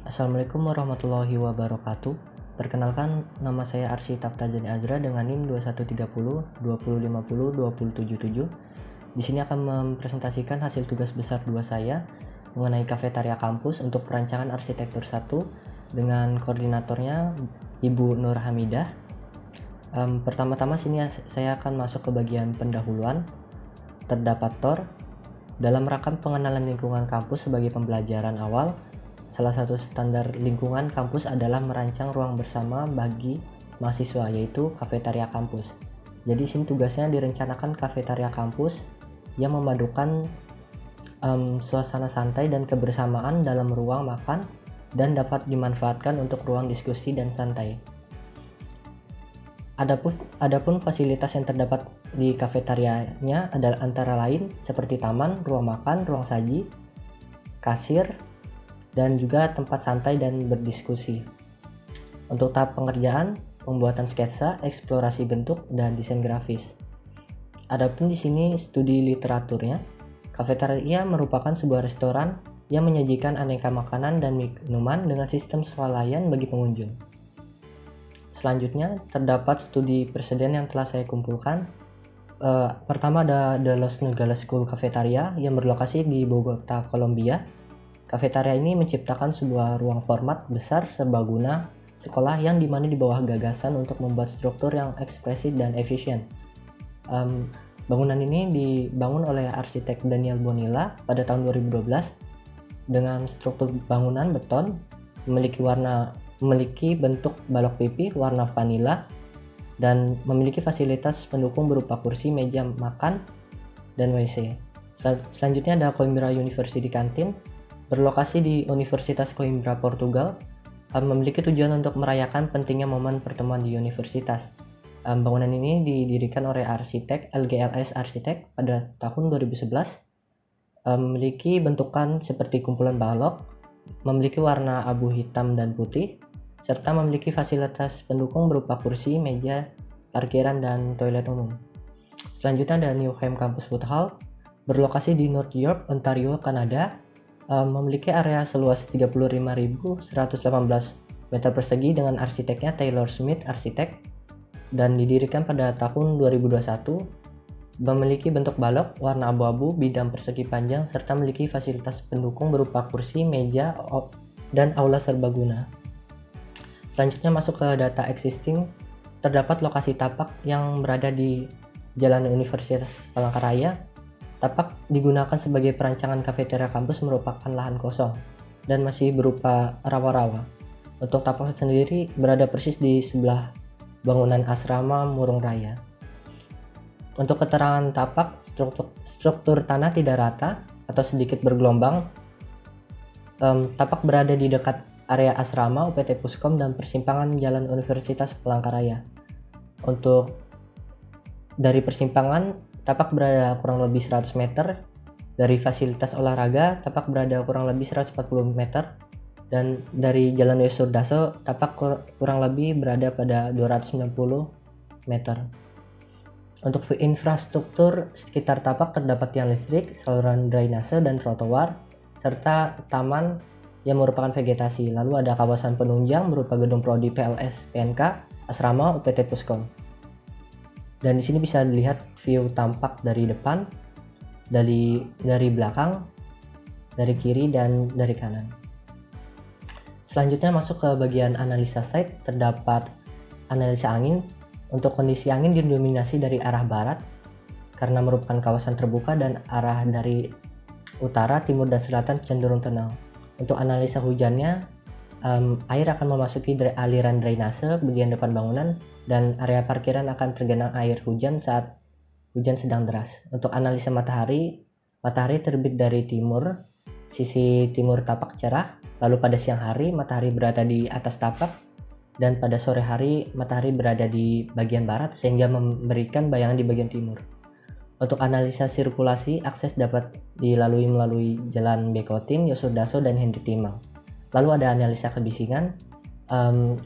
Assalamualaikum warahmatullahi wabarakatuh. Perkenalkan, nama saya Arsy Taftazani Azra dengan NIM 2130 2050 277. Di sini akan mempresentasikan hasil tugas besar 2 saya mengenai kafetaria kampus untuk perancangan arsitektur 1 dengan koordinatornya Ibu Nur Hamidah. Pertama-tama sini saya akan masuk ke bagian pendahuluan. Terdapat TOR. Dalam rangka pengenalan lingkungan kampus sebagai pembelajaran awal, salah satu standar lingkungan kampus adalah merancang ruang bersama bagi mahasiswa, yaitu kafetaria kampus. Jadi sini tugasnya direncanakan kafetaria kampus yang memadukan suasana santai dan kebersamaan dalam ruang makan dan dapat dimanfaatkan untuk ruang diskusi dan santai. Adapun fasilitas yang terdapat di kafetarianya adalah antara lain seperti taman, ruang makan, ruang saji, kasir, dan juga tempat santai dan berdiskusi. Untuk tahap pengerjaan, pembuatan sketsa, eksplorasi bentuk, dan desain grafis. Adapun di sini studi literaturnya, kafetaria merupakan sebuah restoran yang menyajikan aneka makanan dan minuman dengan sistem swalayan bagi pengunjung. Selanjutnya, terdapat studi presiden yang telah saya kumpulkan. Pertama ada The Los Nogales School Cafeteria yang berlokasi di Bogota, Kolombia. Kafetaria ini menciptakan sebuah ruang format besar serbaguna sekolah yang dimana di bawah gagasan untuk membuat struktur yang ekspresif dan efisien. Bangunan ini dibangun oleh arsitek Daniel Bonilla pada tahun 2012 dengan struktur bangunan beton, memiliki bentuk balok pipih warna vanila, dan memiliki fasilitas pendukung berupa kursi, meja makan, dan WC. Selanjutnya ada Coimbra University Canteen, berlokasi di Universitas Coimbra, Portugal, memiliki tujuan untuk merayakan pentingnya momen pertemuan di universitas. Bangunan ini didirikan oleh arsitek LGLS Arsitek pada tahun 2011, memiliki bentukan seperti kumpulan balok, memiliki warna abu hitam dan putih, serta memiliki fasilitas pendukung berupa kursi, meja, parkiran, dan toilet umum. Selanjutnya ada Newham Campus Food Hall, berlokasi di North York, Ontario, Kanada, memiliki area seluas 35.118 meter persegi dengan arsiteknya Taylor Smith Arsitek dan didirikan pada tahun 2021, memiliki bentuk balok, warna abu-abu, bidang persegi panjang, serta memiliki fasilitas pendukung berupa kursi, meja, dan aula serbaguna. Selanjutnya masuk ke data existing, terdapat lokasi tapak yang berada di Jalan Universitas Palangkaraya. Tapak digunakan sebagai perancangan kafetaria kampus merupakan lahan kosong dan masih berupa rawa-rawa. Untuk tapak sendiri berada persis di sebelah bangunan asrama Murung Raya. Untuk keterangan tapak, struktur tanah tidak rata atau sedikit bergelombang. Tapak berada di dekat area asrama, UPT Puskom, dan persimpangan Jalan Universitas Palangkaraya. Untuk dari persimpangan, tapak berada kurang lebih 100 meter. Dari fasilitas olahraga, tapak berada kurang lebih 140 meter. Dan dari Jalan Yosurdaso, tapak kurang lebih berada pada 290 meter. Untuk infrastruktur sekitar tapak terdapat tiang listrik, saluran drainase dan trotoar, serta taman yang merupakan vegetasi. Lalu ada kawasan penunjang berupa gedung prodi PLS PNK, asrama, UPT Puskom. Dan di sini bisa dilihat view tampak dari depan, dari belakang, dari kiri, dan dari kanan. Selanjutnya masuk ke bagian analisa site. Terdapat analisa angin. Untuk kondisi angin didominasi dari arah barat karena merupakan kawasan terbuka dan arah dari utara, timur, dan selatan cenderung tenang. Untuk analisa hujannya, air akan memasuki aliran drainase bagian depan bangunan dan area parkiran akan tergenang air hujan saat hujan sedang deras. Untuk analisa matahari terbit dari timur, sisi timur tapak cerah, lalu pada siang hari matahari berada di atas tapak, dan pada sore hari matahari berada di bagian barat sehingga memberikan bayangan di bagian timur. Untuk analisa sirkulasi, akses dapat dilalui melalui Jalan Bekotin, Yosurdaso, dan Hendrik Timang. Lalu ada analisa kebisingan.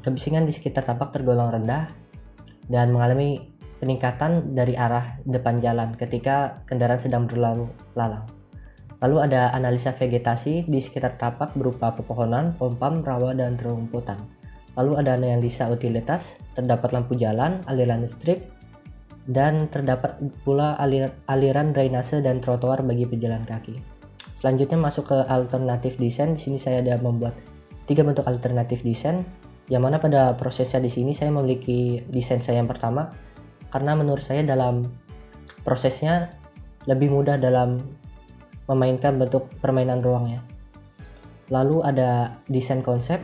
Kebisingan di sekitar tapak tergolong rendah dan mengalami peningkatan dari arah depan jalan ketika kendaraan sedang berlalu lalang. Lalu ada analisa vegetasi di sekitar tapak berupa pepohonan, pompam, rawa, dan rumputan. Lalu ada analisa utilitas, terdapat lampu jalan, aliran listrik, dan terdapat pula aliran drainase dan trotoar bagi pejalan kaki. Selanjutnya masuk ke alternatif desain. Di sini saya ada membuat 3 bentuk alternatif desain, yang mana pada prosesnya di sini saya memiliki desain saya yang pertama, karena menurut saya dalam prosesnya lebih mudah dalam memainkan bentuk permainan ruangnya. Lalu ada desain konsep.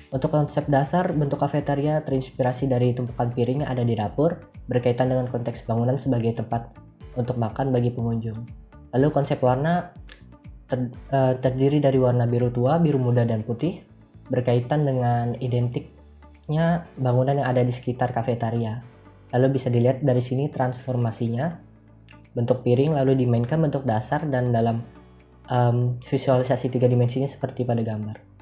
Untuk konsep dasar, bentuk kafetaria terinspirasi dari tumpukan piring yang ada di dapur, berkaitan dengan konteks bangunan sebagai tempat untuk makan bagi pengunjung. Lalu konsep warna terdiri dari warna biru tua, biru muda, dan putih, berkaitan dengan identiknya bangunan yang ada di sekitar kafetaria. Lalu bisa dilihat dari sini transformasinya, bentuk piring lalu dimainkan bentuk dasar dan dalam visualisasi 3 dimensinya seperti pada gambar.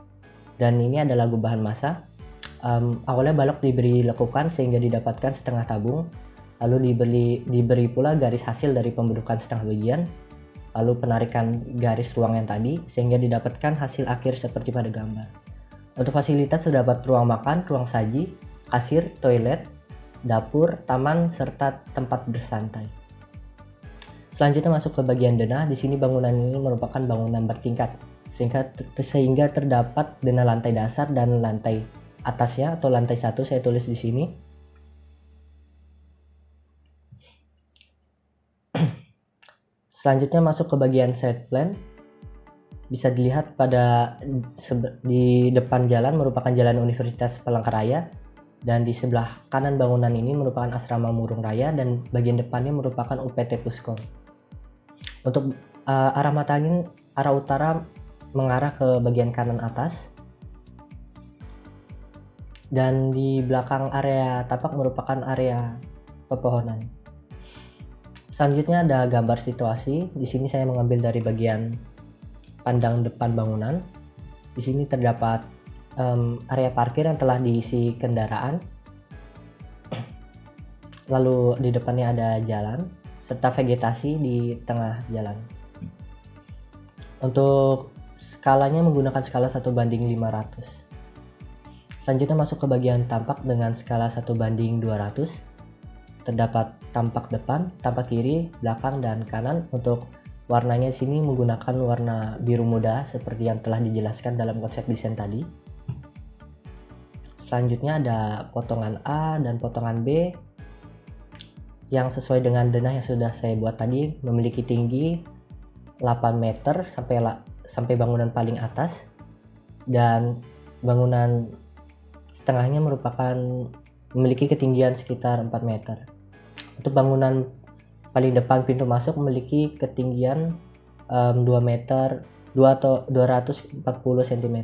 Dan ini adalah gubahan massa. Awalnya balok diberi lekukan sehingga didapatkan setengah tabung, lalu diberi pula garis hasil dari pembentukan setengah bagian, lalu penarikan garis ruang yang tadi sehingga didapatkan hasil akhir seperti pada gambar. Untuk fasilitas terdapat ruang makan, ruang saji, kasir, toilet, dapur, taman, serta tempat bersantai. Selanjutnya masuk ke bagian denah. Di sini bangunan ini merupakan bangunan bertingkat, sehingga terdapat denah lantai dasar dan lantai atasnya atau lantai 1 saya tulis di sini. Selanjutnya masuk ke bagian side plan. Bisa dilihat di depan jalan merupakan Jalan Universitas Palangkaraya, dan di sebelah kanan bangunan ini merupakan Asrama Murung Raya, dan bagian depannya merupakan UPT Puskon. Untuk arah mata angin, arah utara mengarah ke bagian kanan atas, dan di belakang area tapak merupakan area pepohonan. Selanjutnya ada gambar situasi. Di sini saya mengambil dari bagian pandang depan bangunan. Di sini terdapat area parkir yang telah diisi kendaraan. Lalu di depannya ada jalan serta vegetasi di tengah jalan. Untuk skalanya menggunakan skala 1:500. Selanjutnya masuk ke bagian tampak dengan skala 1:200. Terdapat tampak depan, tampak kiri, belakang, dan kanan. Untuk warnanya sini menggunakan warna biru muda seperti yang telah dijelaskan dalam konsep desain tadi. Selanjutnya ada potongan A dan potongan B yang sesuai dengan denah yang sudah saya buat tadi, memiliki tinggi 8 meter sampai bangunan paling atas, dan bangunan setengahnya memiliki ketinggian sekitar 4 meter. Untuk bangunan paling depan pintu masuk memiliki ketinggian 2 meter 240 cm.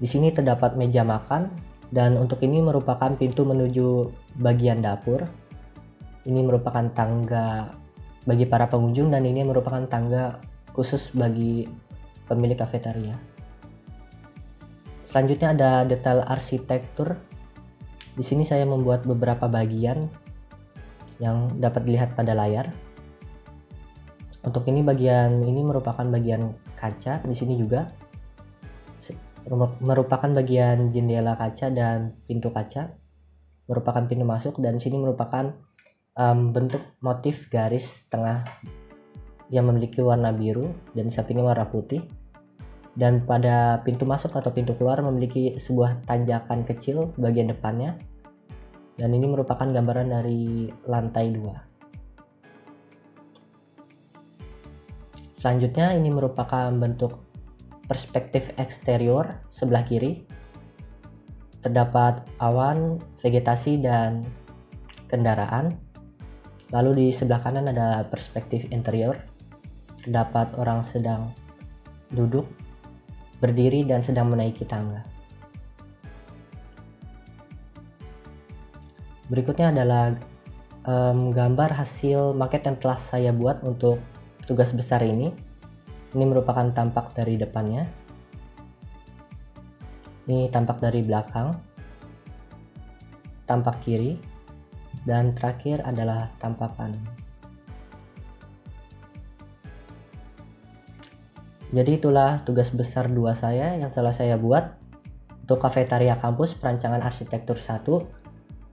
Di sini terdapat meja makan, dan untuk ini merupakan pintu menuju bagian dapur. Ini merupakan tangga bagi para pengunjung, dan ini merupakan tangga khusus bagi pemilik kafetaria. Selanjutnya ada detail arsitektur. Di sini saya membuat beberapa bagian yang dapat dilihat pada layar. Untuk ini bagian ini merupakan bagian kaca. Di sini juga merupakan bagian jendela kaca dan pintu kaca, merupakan pintu masuk, dan sini merupakan bentuk motif garis tengah yang memiliki warna biru dan di sampingnya warna putih, dan pada pintu masuk atau pintu keluar memiliki sebuah tanjakan kecil bagian depannya, dan ini merupakan gambaran dari lantai 2. Selanjutnya ini merupakan bentuk perspektif eksterior sebelah kiri. Terdapat awan, vegetasi, dan kendaraan. Lalu di sebelah kanan ada perspektif interior. Terdapat orang sedang duduk, berdiri, dan sedang menaiki tangga. Berikutnya adalah gambar hasil maket yang telah saya buat untuk tugas besar ini. Ini merupakan tampak dari depannya. Ini tampak dari belakang, tampak kiri, dan terakhir adalah tampak kanan. Jadi itulah tugas besar 2 saya yang telah saya buat untuk Kafetaria Kampus Perancangan Arsitektur 1.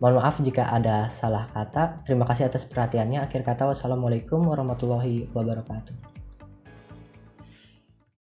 Mohon maaf jika ada salah kata. Terima kasih atas perhatiannya. Akhir kata, wassalamualaikum warahmatullahi wabarakatuh.